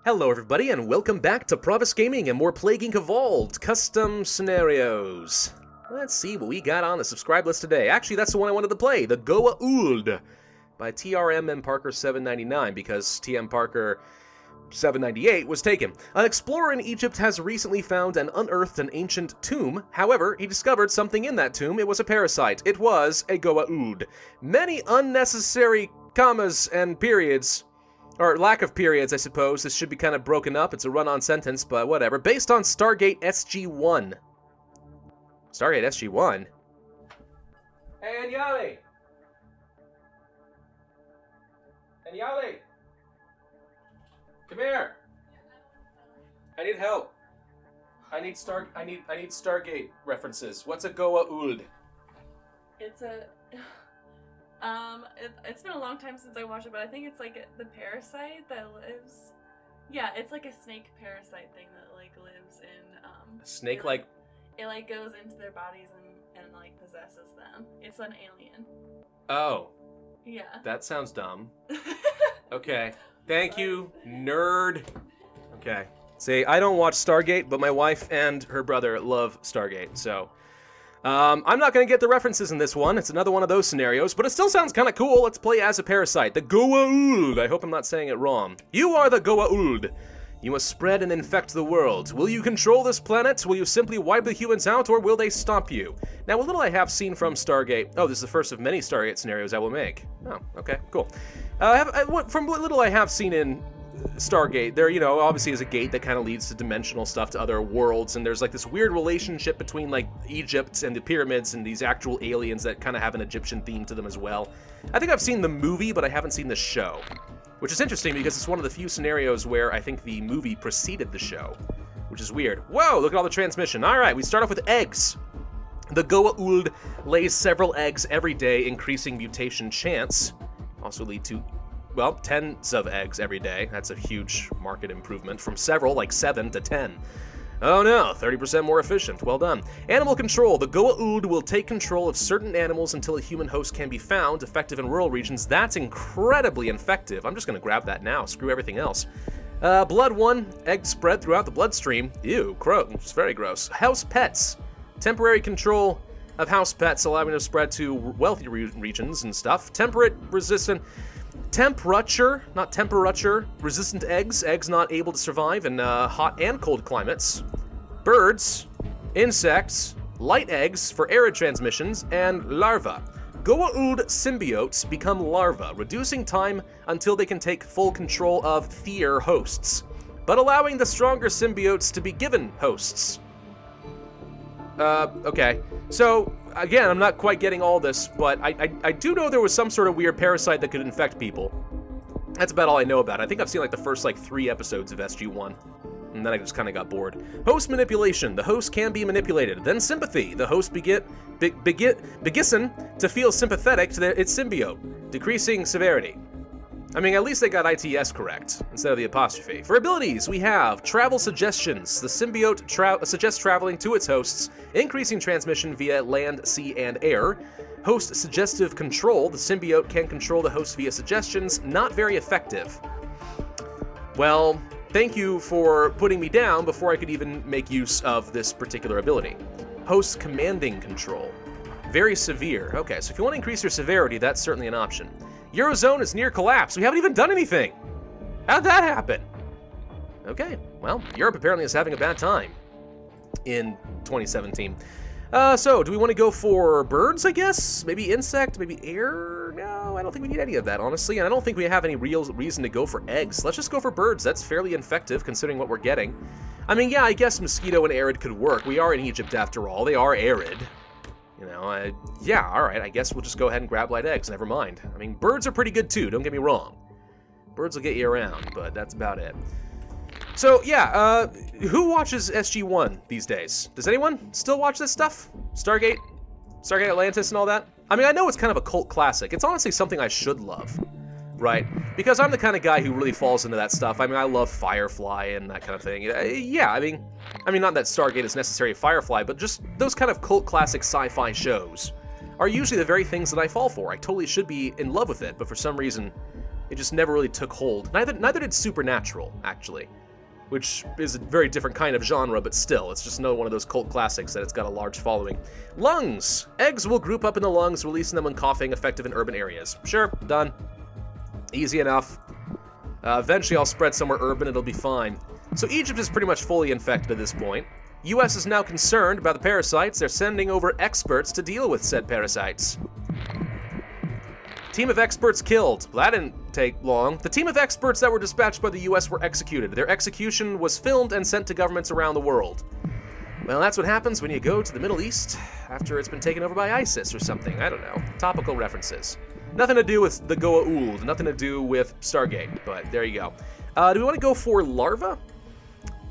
Hello everybody, and welcome back to Pravus Gaming and more Plaguing Goa'uld custom scenarios. Let's see what we got on the subscribe list today. Actually, that's the one I wanted to play, the Goa'uld by TRM Parker 799, because TM Parker 798 was taken. An explorer in Egypt has recently found and unearthed an ancient tomb. However, he discovered something in that tomb. It was a parasite. It was a Goa'uld. Many unnecessary commas and periods. Or lack of periods, I suppose. This should be kind of broken up. It's a run-on sentence, but whatever. Based on Stargate SG-1. Stargate SG-1? Hey, Anyali! Anyali! Come here! I need help. I need Stargate references. What's a Goa'uld? It's a... It's been a long time since I watched it, but I think it's like the parasite that lives... Yeah, it's like a snake parasite thing that like lives in... A snake It like goes into their bodies and like possesses them. It's an alien. Oh. Yeah. That sounds dumb. Okay. Thank you, nerd. Okay. See, I don't watch Stargate, but my wife and her brother love Stargate, so... I'm not going to get the references in this one. It's another one of those scenarios, but it still sounds kind of cool. Let's play as a parasite. The Goa'uld. I hope I'm not saying it wrong. You are the Goa'uld. You must spread and infect the world. Will you control this planet? Will you simply wipe the humans out, or will they stop you? Now, what little I have seen from Stargate... Oh, this is the first of many Stargate scenarios I will make. Oh, okay, cool. From what little I have seen in Stargate, there, obviously is a gate that kind of leads to dimensional stuff, to other worlds, and there's like this weird relationship between like Egypt and the pyramids and these actual aliens that kind of have an Egyptian theme to them as well. I think I've seen the movie, but I haven't seen the show, which is interesting because it's one of the few scenarios where I think the movie preceded the show, which is weird. Whoa, look at all the transmission. All right, we start off with eggs. The Goa'uld lays several eggs every day, increasing mutation chance. Also lead to, well, tens of eggs every day. That's a huge market improvement from several, like 7 to 10. Oh no, 30% more efficient. Well done. Animal control. The Goa'uld will take control of certain animals until a human host can be found, effective in rural regions. That's incredibly effective. I'm just going to grab that now. Screw everything else. Blood 1. Eggs spread throughout the bloodstream. Ew, gross. It's very gross. House pets. Temporary control of house pets, allowing them to spread to wealthy regions and stuff. Temperature, not temperature, resistant eggs not able to survive in hot and cold climates. Birds, insects, light eggs for arid transmissions, and larvae. Goa'uld symbiotes become larvae, reducing time until they can take full control of theer hosts, but allowing the stronger symbiotes to be given hosts. Okay. So, again, I'm not quite getting all this, but I do know there was some sort of weird parasite that could infect people. That's about all I know about it. I think I've seen like the first 3 episodes of SG-1, and then I just kind of got bored. Host manipulation. The host can be manipulated. Then sympathy. The host begin to feel sympathetic to its symbiote, decreasing severity. I mean, at least they got ITS correct, instead of the apostrophe. For abilities, we have travel suggestions. The symbiote suggests traveling to its hosts, increasing transmission via land, sea, and air. Host suggestive control. The symbiote can control the host via suggestions. Not very effective. Well, thank you for putting me down before I could even make use of this particular ability. Host commanding control. Very severe. Okay, so if you want to increase your severity, that's certainly an option. Eurozone is near collapse. We haven't even done anything. How'd that happen? Okay, well, Europe apparently is having a bad time in 2017. So, do we want to go for birds, I guess? Maybe insect, maybe air? No, I don't think we need any of that, honestly. And I don't think we have any real reason to go for eggs. Let's just go for birds. That's fairly effective, considering what we're getting. I mean, yeah, I guess mosquito and arid could work. We are in Egypt, after all. They are arid. Yeah, alright, I guess we'll just go ahead and grab light eggs, never mind. I mean, birds are pretty good too, don't get me wrong. Birds will get you around, but that's about it. So, yeah, who watches SG-1 these days? Does anyone still watch this stuff? Stargate Atlantis and all that? I mean, I know it's kind of a cult classic. It's honestly something I should love, right? Because I'm the kind of guy who really falls into that stuff. I mean, I love Firefly and that kind of thing. Yeah, I mean, not that Stargate is necessarily Firefly, but just those kind of cult classic sci-fi shows are usually the very things that I fall for. I totally should be in love with it, but for some reason, It just never really took hold. Neither did Supernatural, actually, which is a very different kind of genre, but still, it's just another one of those cult classics that it's got a large following. Lungs. Eggs will group up in the lungs, releasing them when coughing, effective in urban areas. Sure, done. Easy enough. Eventually I'll spread somewhere urban, it'll be fine. So Egypt is pretty much fully infected at this point. US is now concerned about the parasites. They're sending over experts to deal with said parasites. Team of experts killed. Well, that didn't take long. The team of experts that were dispatched by the US were executed. Their execution was filmed and sent to governments around the world. Well, that's what happens when you go to the Middle East after it's been taken over by ISIS or something. I don't know. Topical references. Nothing to do with the Goa'uld. Nothing to do with Stargate, but there you go. Do we want to go for larva?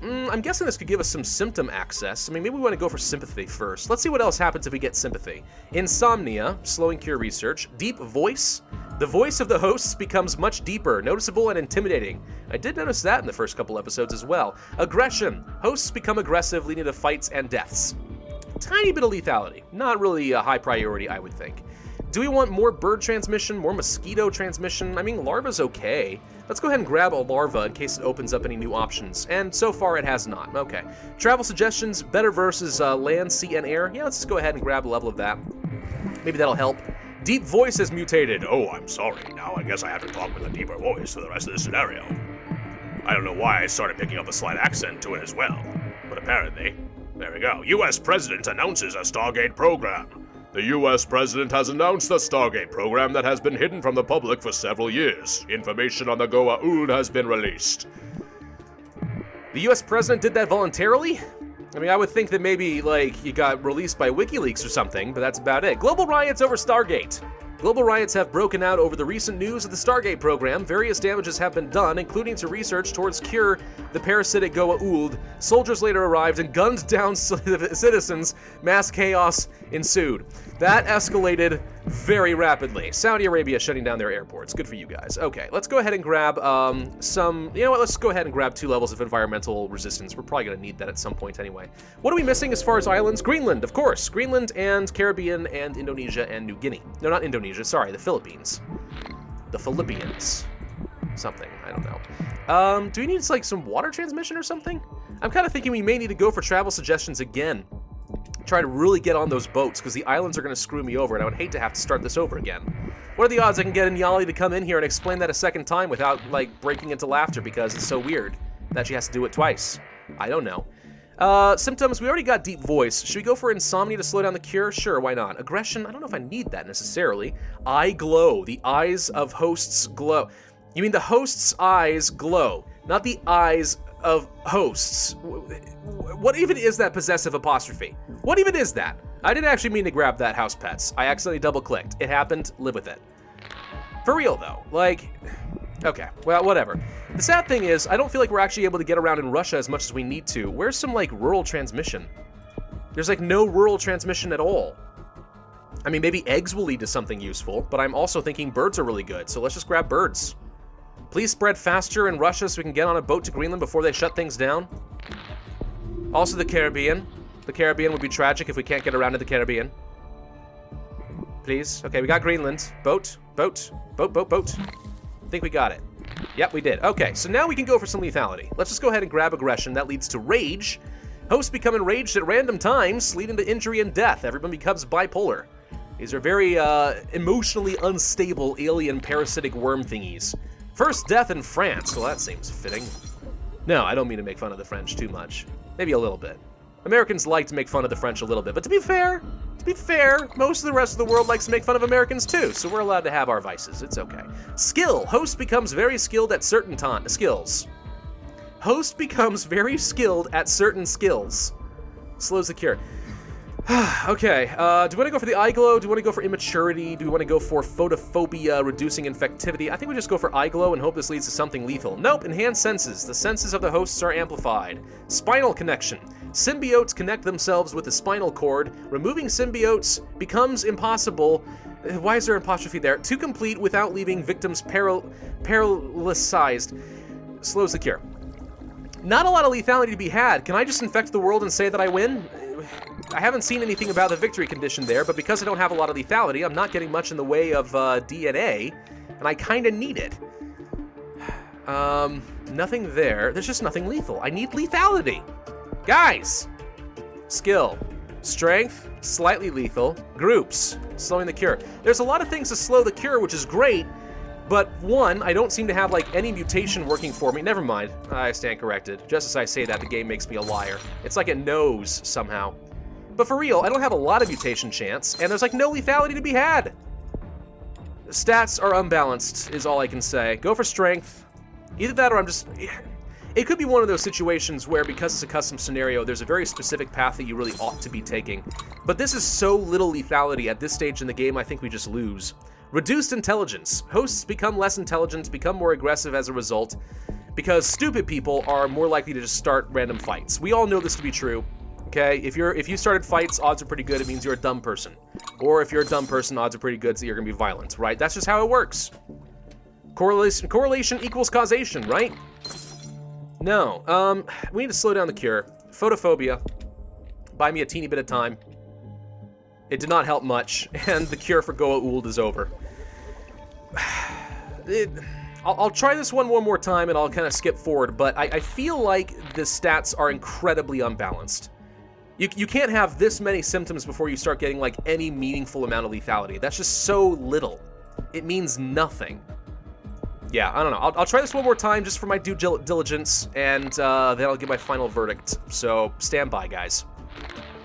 I'm guessing this could give us some symptom access. I mean, maybe we want to go for sympathy first. Let's see what else happens if we get sympathy. Insomnia, slowing cure research. Deep voice. The voice of the hosts becomes much deeper, noticeable, and intimidating. I did notice that in the first couple episodes as well. Aggression. Hosts become aggressive, leading to fights and deaths. Tiny bit of lethality. Not really a high priority, I would think. Do we want more bird transmission, more mosquito transmission? I mean, larva's okay. Let's go ahead and grab a larva in case it opens up any new options. And so far, it has not. Okay. Travel suggestions, better versus land, sea, and air. Yeah, let's just go ahead and grab a level of that. Maybe that'll help. Deep voice has mutated. Oh, I'm sorry. Now I guess I have to talk with a deeper voice for the rest of the scenario. I don't know why I started picking up a slight accent to it as well. But apparently, there we go. U.S. President announces a Stargate program. The U.S. President has announced the Stargate program that has been hidden from the public for several years. Information on the Goa'uld has been released. The U.S. President did that voluntarily? I mean, I would think that maybe, like, he got released by WikiLeaks or something, but that's about it. Global riots over Stargate. Global riots have broken out over the recent news of the Stargate program. Various damages have been done, including to research towards cure the parasitic Goa'uld. Soldiers later arrived and gunned down citizens. Mass chaos ensued. That escalated very rapidly. Saudi Arabia shutting down their airports. Good for you guys. Okay, let's go ahead and grab some... You know what? Let's go ahead and grab 2 levels of environmental resistance. We're probably going to need that at some point anyway. What are we missing as far as islands? Greenland, of course. Greenland and Caribbean and Indonesia and New Guinea. No, not Indonesia. Sorry, the Philippines. The Philippians. Something. I don't know. Do we need, like, some water transmission or something? I'm kind of thinking we may need to go for travel suggestions again. Try to really get on those boats, because the islands are going to screw me over, and I would hate to have to start this over again. What are the odds I can get Nyali to come in here and explain that a second time without, like, breaking into laughter because it's so weird that she has to do it twice? I don't know. Symptoms, we already got deep voice. Should we go for insomnia to slow down the cure? Sure, why not? Aggression, I don't know if I need that necessarily. Eye glow, the eyes of hosts glow. You mean the host's eyes glow, not the eyes of hosts. What even is that possessive apostrophe? What even is that? I didn't actually mean to grab that, house pets. I accidentally double-clicked. It happened, live with it. For real, though, like... Okay, well, whatever. The sad thing is, I don't feel like we're actually able to get around in Russia as much as we need to. Where's some, like, rural transmission? There's, like, no rural transmission at all. I mean, maybe eggs will lead to something useful, but I'm also thinking birds are really good, so let's just grab birds. Please spread faster in Russia so we can get on a boat to Greenland before they shut things down. Also the Caribbean. The Caribbean would be tragic if we can't get around to the Caribbean. Please. Okay, we got Greenland. Boat. I think we got it. Yep, we did. Okay, so now we can go for some lethality. Let's just go ahead and grab aggression. That leads to rage. Hosts become enraged at random times, leading to injury and death. Everyone becomes bipolar. These are very emotionally unstable alien parasitic worm thingies. First death in France. Well, that seems fitting. No, I don't mean to make fun of the French too much. Maybe a little bit. Americans like to make fun of the French a little bit, but to be fair, most of the rest of the world likes to make fun of Americans too, so we're allowed to have our vices. It's okay. Skill. Host becomes very skilled at certain skills. Host becomes very skilled at certain skills. Slows the cure. Okay, do we want to go for the eye glow? Do we want to go for immaturity? Do we want to go for photophobia, reducing infectivity? I think we just go for eye glow and hope this leads to something lethal. Nope, enhanced senses. The senses of the hosts are amplified. Spinal connection. Symbiotes connect themselves with the spinal cord. Removing symbiotes becomes impossible. Why is there an apostrophe there? To complete without leaving victims paralyzed. Slows the cure. Not a lot of lethality to be had. Can I just infect the world and say that I win? I haven't seen anything about the victory condition there, but because I don't have a lot of lethality, I'm not getting much in the way of DNA, and I kind of need it. Nothing there. There's just nothing lethal. I need lethality. Guys! Skill. Strength, slightly lethal. Groups, slowing the cure. There's a lot of things to slow the cure, which is great, but one, I don't seem to have, like, any mutation working for me. Never mind. I stand corrected. Just as I say that, the game makes me a liar. It's like it knows, somehow. But for real, I don't have a lot of mutation chance, and there's, like, no lethality to be had. The stats are unbalanced, is all I can say. Go for strength. Either that or I'm just... It could be one of those situations where, because it's a custom scenario, there's a very specific path that you really ought to be taking. But this is so little lethality at this stage in the game, I think we just lose. Reduced intelligence. Hosts become less intelligent, become more aggressive as a result, because stupid people are more likely to just start random fights. We all know this to be true, okay? If you started fights, odds are pretty good, it means you're a dumb person. Or if you're a dumb person, odds are pretty good, so you're gonna be violent, right? That's just how it works. Correlation equals causation, right? No, we need to slow down the cure. Photophobia. Buy me a teeny bit of time. It did not help much, and the cure for Goa'uld is over. I'll try this one more time, and I'll kind of skip forward, but I feel like the stats are incredibly unbalanced. You can't have this many symptoms before you start getting, like, any meaningful amount of lethality. That's just so little. It means nothing. Yeah, I don't know. I'll try this one more time just for my due diligence, and then I'll give my final verdict. So, stand by, guys.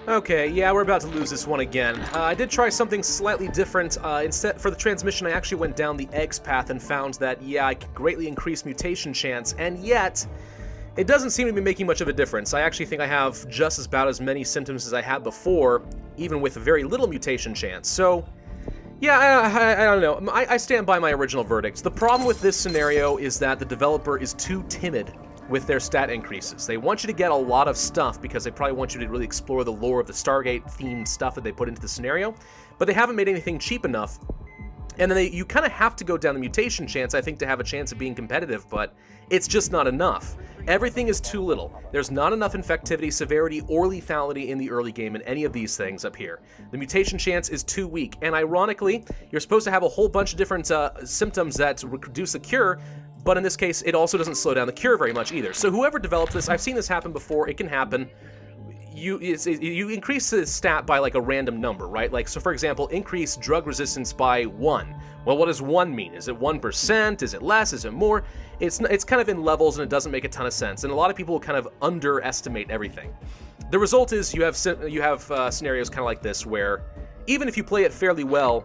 Okay, yeah, we're about to lose this one again. I did try something slightly different. Instead, for the transmission, I actually went down the eggs path and found that, yeah, I can greatly increase mutation chance, and yet, it doesn't seem to be making much of a difference. I actually think I have just about as many symptoms as I had before, even with very little mutation chance. So, yeah, I don't know. I stand by my original verdict. The problem with this scenario is that the developer is too timid with their stat increases. They want you to get a lot of stuff because they probably want you to really explore the lore of the Stargate-themed stuff that they put into the scenario, but they haven't made anything cheap enough. And then you kind of have to go down the mutation chance, I think, to have a chance of being competitive, but it's just not enough. Everything is too little. There's not enough infectivity, severity, or lethality in the early game in any of these things up here. The mutation chance is too weak, and ironically, you're supposed to have a whole bunch of different symptoms that reduce the cure, but in this case, it also doesn't slow down the cure very much either. So whoever developed this, I've seen this happen before, it can happen. You increase the stat by, like, a random number, right? Like, so for example, increase drug resistance by 1. Well, what does 1 mean? Is it 1%? Is it less? Is it more? It's kind of in levels, and it doesn't make a ton of sense. And a lot of people kind of underestimate everything. The result is you have scenarios kind of like this where even if you play it fairly well,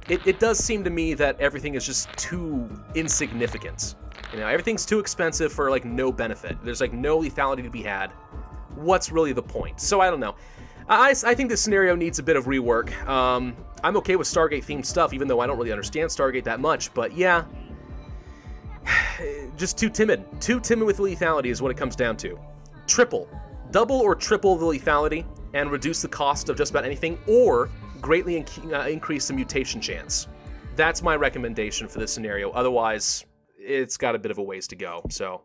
it does seem to me that everything is just too insignificant. You know, everything's too expensive for, like, no benefit. There's, like, no lethality to be had. What's really the point? So I don't know. I think this scenario needs a bit of rework. I'm okay with Stargate-themed stuff, even though I don't really understand Stargate that much, but yeah. Just too timid. Too timid with lethality is what it comes down to. Double or triple the lethality, and reduce the cost of just about anything, or greatly increase the mutation chance. That's my recommendation for this scenario. Otherwise, it's got a bit of a ways to go, so...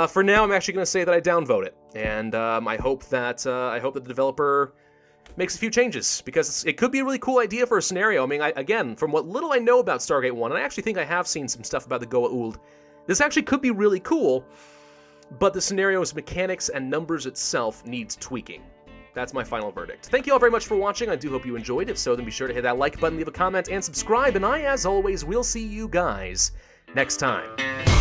for now, I'm actually going to say that I downvote it, and I hope that the developer makes a few changes, because it could be a really cool idea for a scenario. I mean, again, from what little I know about Stargate 1, and I actually think I have seen some stuff about the Goa'uld, this actually could be really cool, but the scenario's mechanics and numbers itself needs tweaking. That's my final verdict. Thank you all very much for watching. I do hope you enjoyed. If so, then be sure to hit that like button, leave a comment, and subscribe, and as always, will see you guys next time.